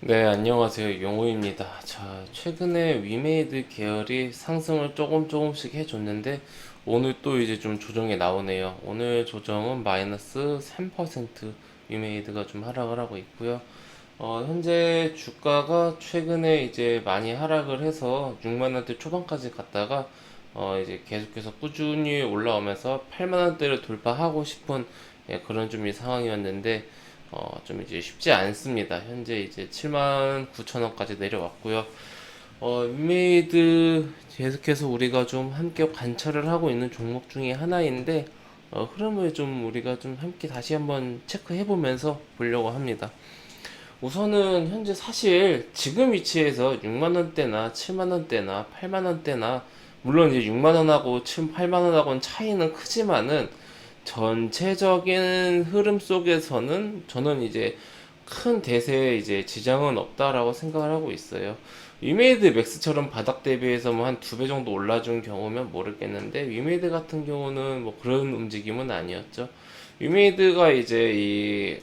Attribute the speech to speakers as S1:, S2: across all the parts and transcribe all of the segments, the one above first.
S1: 네, 안녕하세요. 용호입니다. 자, 최근에 위메이드 계열이 상승을 조금씩 해줬는데, 오늘 또 이제 좀 조정이 나오네요. 오늘 조정은 마이너스 3% 위메이드가 좀 하락을 하고 있고요. 현재 주가가 최근에 이제 많이 하락을 해서 6만원대 초반까지 갔다가, 이제 계속해서 꾸준히 올라오면서 8만원대를 돌파하고 싶은 그런 좀 이 상황이었는데, 좀 이제 쉽지 않습니다. 현재 이제 7만 9천 원까지 내려왔고요. 윗메이드 계속해서 우리가 좀 함께 관찰을 하고 있는 종목 중에 하나인데, 흐름을 좀 우리가 좀 함께 다시 한번 체크해 보면서 보려고 합니다. 우선은 현재 사실 지금 위치에서 6만 원대나 7만 원대나 8만 원대나 물론 이제 6만 원하고 8만 원하고는 차이는 크지만은 전체적인 흐름 속에서는 저는 이제 큰 대세에 이제 지장은 없다라고 생각을 하고 있어요. 위메이드 맥스처럼 바닥 대비해서 뭐 한 두 배 정도 올라준 경우면 모르겠는데 위메이드 같은 경우는 뭐 그런 움직임은 아니었죠. 위메이드가 이제 이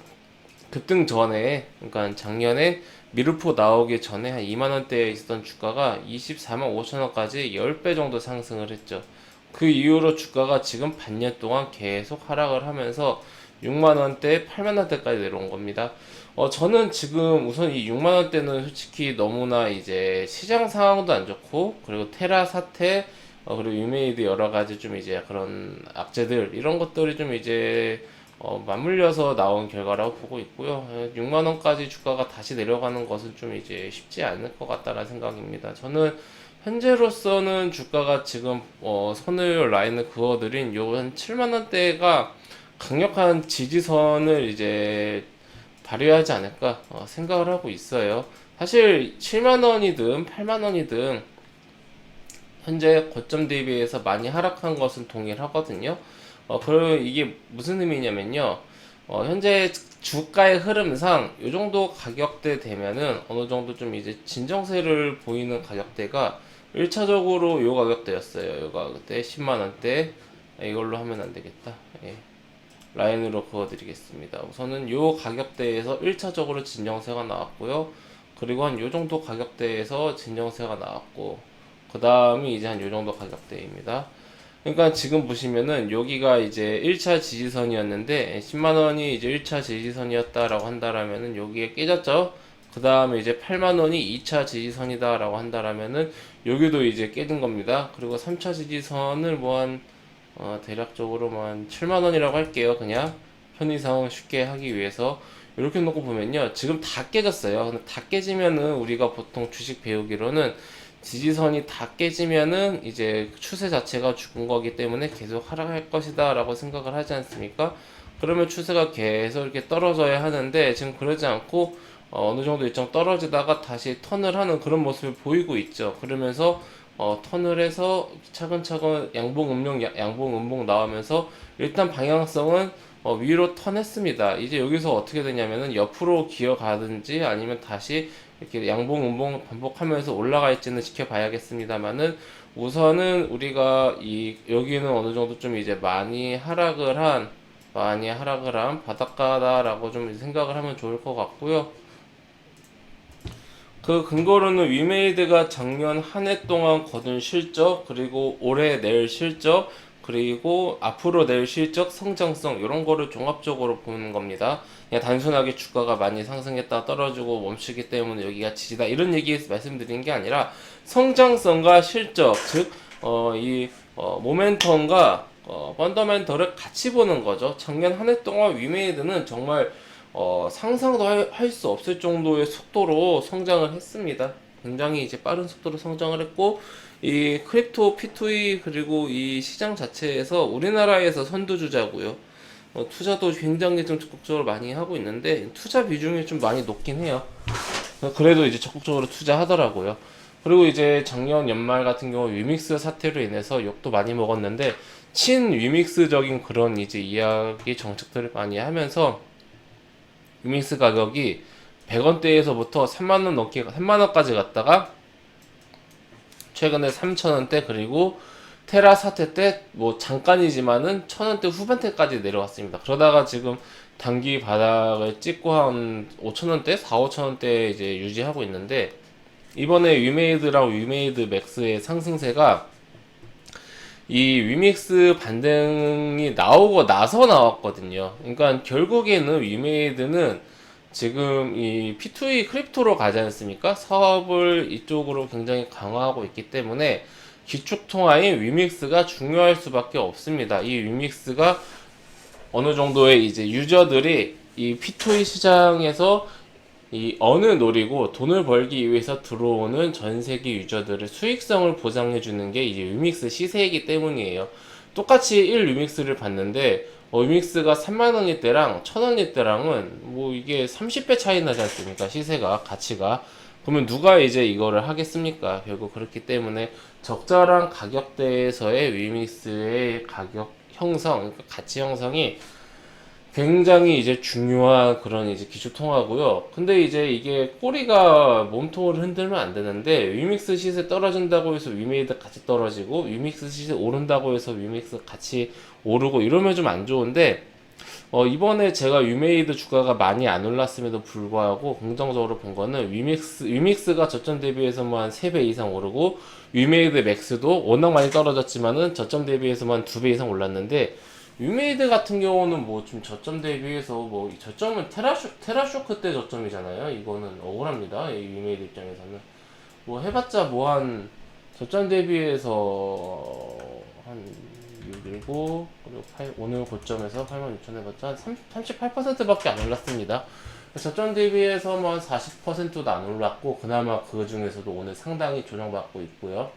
S1: 급등 전에, 그러니까 작년에 미르포 나오기 전에 한 2만 원대에 있었던 주가가 24만 5천 원까지 10배 정도 상승을 했죠. 그 이후로 주가가 지금 반년 동안 계속 하락을 하면서 6만 원대, 8만 원대까지 내려온 겁니다. 저는 지금 우선 이 6만 원대는 솔직히 너무나 이제 시장 상황도 안 좋고, 그리고 테라 사태, 그리고 유메이드 여러 가지 좀 이제 그런 악재들 이런 것들이 좀 이제 맞물려서 나온 결과라고 보고 있고요. 6만 원까지 주가가 다시 내려가는 것은 좀 이제 쉽지 않을 것 같다는 생각입니다. 저는 현재로서는 주가가 지금 선을 라인을 그어드린 요 한 7만 원대가 강력한 지지선을 이제 발휘하지 않을까 생각을 하고 있어요. 사실 7만 원이든 8만 원이든 현재 고점 대비해서 많이 하락한 것은 동일하거든요. 그럼 이게 무슨 의미냐면요. 현재 주가의 흐름상 이 정도 가격대 되면은 어느 정도 좀 이제 진정세를 보이는 가격대가 1차적으로 요 가격대였어요. 요 가격대 10만원대. 이걸로 하면 안 되겠다. 예. 라인으로 그어드리겠습니다. 우선은 요 가격대에서 1차적으로 진정세가 나왔고요. 그리고 한 요 정도 가격대에서 진정세가 나왔고, 그 다음이 이제 한 요 정도 가격대입니다. 그러니까 지금 보시면은 여기가 이제 1차 지지선이었는데 10만원이 이제 1차 지지선이었다라고 한다라면은 여기에 깨졌죠. 그 다음에 이제 8만원이 2차 지지선이다라고 한다라면은 여기도 이제 깨진 겁니다. 그리고 3차 지지선을 뭐한 대략적으로 한 7만원이라고 할게요. 그냥 편의상 쉽게 하기 위해서 이렇게 놓고 보면요. 지금 다 깨졌어요. 근데 다 깨지면은 우리가 보통 주식 배우기로는 지지선이 다 깨지면은 이제 추세 자체가 죽은 거기 때문에 계속 하락할 것이다 라고 생각을 하지 않습니까? 그러면 추세가 계속 이렇게 떨어져야 하는데 지금 그러지 않고 어느 정도 일정 떨어지다가 다시 턴을 하는 그런 모습을 보이고 있죠. 그러면서 턴을 해서 차근차근 양봉 음봉 양봉 음봉 나오면서 일단 방향성은 위로 턴했습니다. 이제 여기서 어떻게 되냐면은 옆으로 기어가든지 아니면 다시 이렇게 양봉 음봉 반복하면서 올라갈지는 지켜봐야겠습니다만은 우선은 우리가 이 여기는 어느 정도 좀 이제 많이 하락을 한 바닷가다라고 좀 생각을 하면 좋을 것 같고요. 그 근거로는 위메이드가 작년 한 해 동안 거둔 실적, 그리고 올해 낼 실적, 그리고 앞으로 낼 실적, 성장성 이런 거를 종합적으로 보는 겁니다. 그냥 단순하게 주가가 많이 상승했다 떨어지고 멈추기 때문에 여기가 지지다 이런 얘기 말씀드리는 게 아니라 성장성과 실적, 즉 모멘텀과 펀더멘털을 같이 보는 거죠. 작년 한 해 동안 위메이드는 정말 상상도 할 수 없을 정도의 속도로 성장을 했습니다. 굉장히 이제 빠른 속도로 성장을 했고, 이 크립토 P2E 그리고 이 시장 자체에서 우리나라에서 선두주자고요. 투자도 굉장히 좀 적극적으로 많이 하고 있는데 투자 비중이 좀 많이 높긴 해요. 그래도 이제 적극적으로 투자하더라고요. 그리고 이제 작년 연말 같은 경우 위믹스 사태로 인해서 욕도 많이 먹었는데 친 위믹스적인 그런 이제 이야기 정책들을 많이 하면서 유믹스 가격이 100원대에서부터 3만원 넘게 3만원까지 갔다가 최근에 3천원대 그리고 테라 사태 때 뭐 잠깐이지만은 1000원대 후반대까지 내려왔습니다. 그러다가 지금 단기 바닥을 찍고 한 5000원대, 4, 5000원대 이제 유지하고 있는데, 이번에 위메이드랑 위메이드 맥스의 상승세가 이 위믹스 반등이 나오고 나서 나왔거든요. 그러니까 결국에는 위메이드는 지금 이 P2E 크립토로 가지 않습니까? 사업을 이쪽으로 굉장히 강화하고 있기 때문에 기축통화인 위믹스가 중요할 수밖에 없습니다. 이 위믹스가 어느 정도의 이제 유저들이 이 P2E 시장에서 이 언을 노리고 돈을 벌기 위해서 들어오는 전 세계 유저들의 수익성을 보장해 주는 게 이제 유믹스 시세이기 때문이에요. 똑같이 1 유믹스를 봤는데 유믹스가 3만 원일 때랑 1,000원일 때랑은 뭐 이게 30배 차이 나지 않습니까? 시세가, 가치가. 그러면 누가 이제 이거를 하겠습니까? 결국 그렇기 때문에 적절한 가격대에서의 위믹스의 가격 형성, 그러니까 가치 형성이 굉장히 이제 중요한 그런 이제 기초 통화고요. 근데 이제 이게 꼬리가 몸통을 흔들면 안 되는데, 위믹스 시세 떨어진다고 해서 위메이드 같이 떨어지고, 위믹스 시세 오른다고 해서 위믹스 같이 오르고 이러면 좀 안 좋은데, 이번에 제가 위메이드 주가가 많이 안 올랐음에도 불구하고 긍정적으로 본 거는 위믹스가 저점 대비해서 뭐 한 3배 이상 오르고, 위메이드 맥스도 워낙 많이 떨어졌지만은 저점 대비해서 한 2배 이상 올랐는데, 위메이드 같은 경우는 뭐 좀 저점 대비해서 뭐 저점은 테라쇼크 때 저점이잖아요. 이거는 억울합니다. 이 위메이드 입장에서는 뭐 해봤자 뭐 한 저점 대비해서 한 619 그리고 오늘 고점에서 86,000 해봤자 한 38%밖에 안 올랐습니다. 저점 대비해서 뭐 한 40%도 안 올랐고, 그나마 그 중에서도 오늘 상당히 조정받고 있고요.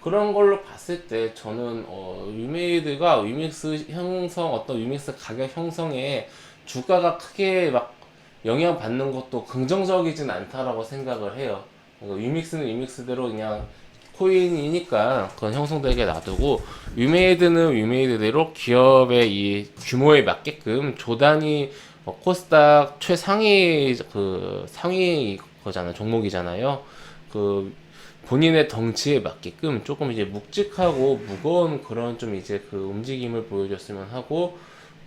S1: 그런 걸로 봤을 때 저는 위메이드가 위믹스 형성, 어떤 위믹스 가격 형성에 주가가 크게 막 영향 받는 것도 긍정적이진 않다라고 생각을 해요. 그러니까 위믹스는 위믹스대로 그냥 코인이니까 그건 형성되게 놔두고, 위메이드는 위메이드대로 기업의 이 규모에 맞게끔 조단위 코스닥 최상위 그 상위 거잖아요. 종목이잖아요. 그 본인의 덩치에 맞게끔 조금 이제 묵직하고 무거운 그런 좀 이제 그 움직임을 보여줬으면 하고,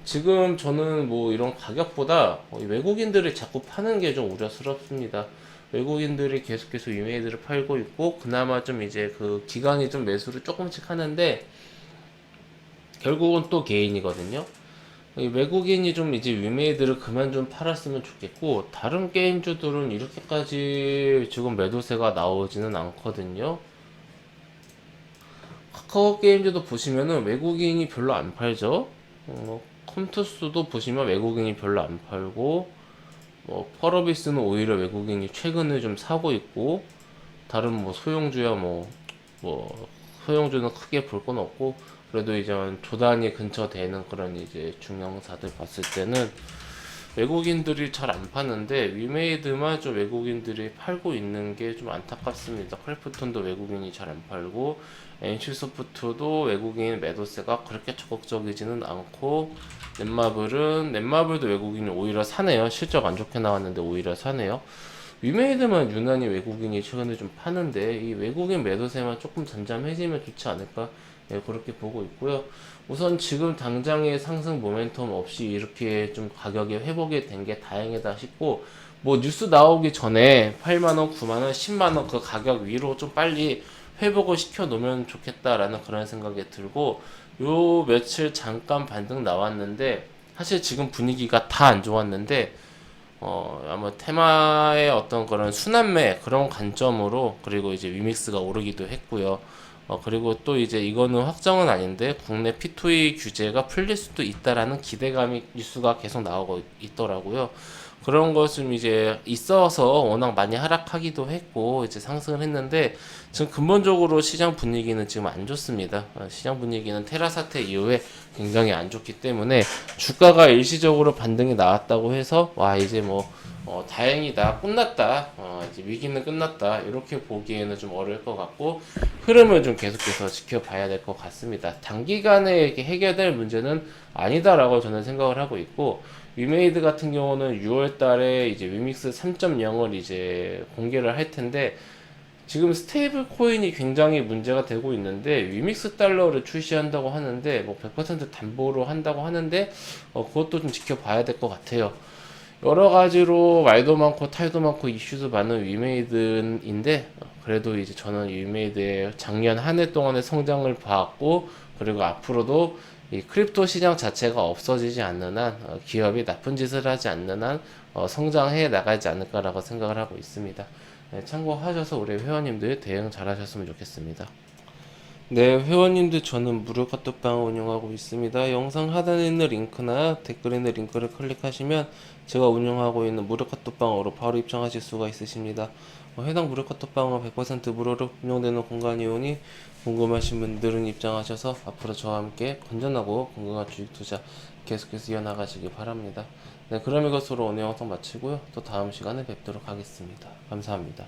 S1: 지금 저는 뭐 이런 가격보다 외국인들이 자꾸 파는 게 좀 우려스럽습니다. 외국인들이 계속해서 위메이드를 팔고 있고, 그나마 좀 이제 그 기관이 좀 매수를 조금씩 하는데 결국은 또 개인이거든요. 외국인이 좀 이제 위메이드를 그만 좀 팔았으면 좋겠고, 다른 게임주들은 이렇게까지 지금 매도세가 나오지는 않거든요. 카카오 게임즈도 보시면은 외국인이 별로 안 팔죠. 컴투스도 보시면 외국인이 별로 안 팔고, 펄어비스는 오히려 외국인이 최근에 좀 사고 있고, 다른 뭐 소형주야 뭐 소형주는 크게 볼 건 없고, 그래도 이제 조단위 근처 되는 그런 이제 중형사들 봤을 때는 외국인들이 잘 안 파는데, 위메이드만 좀 외국인들이 팔고 있는 게 좀 안타깝습니다. 크래프톤도 외국인이 잘 안 팔고, NC소프트도 외국인 매도세가 그렇게 적극적이지는 않고, 넷마블도 외국인이 오히려 사네요. 실적 안 좋게 나왔는데 오히려 사네요. 위메이드만 유난히 외국인이 최근에 좀 파는데, 이 외국인 매도세만 조금 잠잠해지면 좋지 않을까, 예, 그렇게 보고 있고요. 우선 지금 당장의 상승 모멘텀 없이 이렇게 좀 가격이 회복이 된 게 다행이다 싶고, 뭐 뉴스 나오기 전에 8만원, 9만원, 10만원 그 가격 위로 좀 빨리 회복을 시켜 놓으면 좋겠다라는 그런 생각이 들고, 요 며칠 잠깐 반등 나왔는데, 사실 지금 분위기가 다 안 좋았는데, 아마 테마의 어떤 그런 순환매 그런 관점으로, 그리고 이제 위믹스가 오르기도 했고요. 그리고 또 이제 이거는 확정은 아닌데 국내 P2E 규제가 풀릴 수도 있다라는 기대감이 뉴스가 계속 나오고 있더라고요. 그런 것좀 이제 있어서 워낙 많이 하락하기도 했고 이제 상승을 했는데, 지금 근본적으로 시장 분위기는 지금 안 좋습니다. 시장 분위기는 테라 사태 이후에 굉장히 안 좋기 때문에 주가가 일시적으로 반등이 나왔다고 해서 와 이제 뭐 다행이다, 끝났다, 이제 위기는 끝났다 이렇게 보기에는 좀 어려울 것 같고, 흐름을 좀 계속해서 지켜봐야 될 것 같습니다. 단기간에 이렇게 해결될 문제는 아니다라고 저는 생각을 하고 있고, 위메이드 같은 경우는 6월 달에 이제 위믹스 3.0을 이제 공개를 할 텐데, 지금 스테이블 코인이 굉장히 문제가 되고 있는데 위믹스 달러를 출시한다고 하는데 뭐 100% 담보로 한다고 하는데 그것도 좀 지켜봐야 될 것 같아요. 여러 가지로 말도 많고 탈도 많고 이슈도 많은 위메이드인데 그래도 이제 저는 위메이드의 작년 한 해 동안의 성장을 봤고 그리고 앞으로도 이 크립토 시장 자체가 없어지지 않는 한 기업이 나쁜 짓을 하지 않는 한 성장해 나가지 않을까라고 생각을 하고 있습니다. 네, 참고하셔서 우리 회원님들 대응 잘 하셨으면 좋겠습니다. 네, 회원님들 저는 무료 카톡방을 운영하고 있습니다. 영상 하단에 있는 링크나 댓글에 있는 링크를 클릭하시면 제가 운영하고 있는 무료 카톡방으로 바로 입장하실 수가 있으십니다. 해당 무료 카톡방은 100% 무료로 운영되는 공간이오니 궁금하신 분들은 입장하셔서 앞으로 저와 함께 건전하고 건강한 주식 투자 계속해서 이어나가시기 바랍니다. 네, 그럼 이것으로 오늘 영상 마치고요. 또 다음 시간에 뵙도록 하겠습니다. 감사합니다.